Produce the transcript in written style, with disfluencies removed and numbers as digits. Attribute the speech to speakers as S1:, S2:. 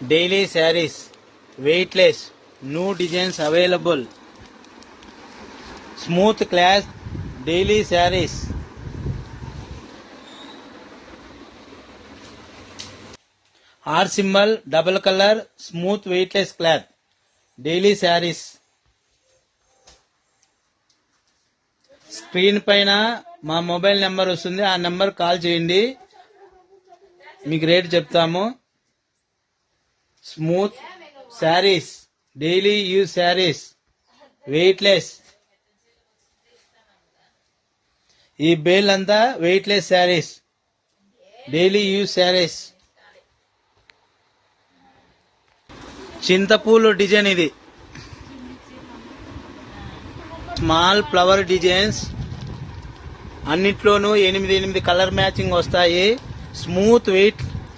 S1: Daily sarees, weightless, new designs available. Smooth class, daily sarees. R symbol, double color, smooth weightless cloth. Daily sarees. Screen పైన మా mobile number వస్తుంది, ఆ number call చేయండి, మీకు rate చెప్తాము. Smooth saris, daily use saris, weightless. ఈ bale అంతా weightless saris, daily use saris. చింతపూలు డిజైన్ ఇది, స్మాల్ ఫ్లవర్ డిజైన్స్, అన్నిట్లోనూ 8 కలర్ మ్యాచింగ్ వస్తాయి. Smooth wait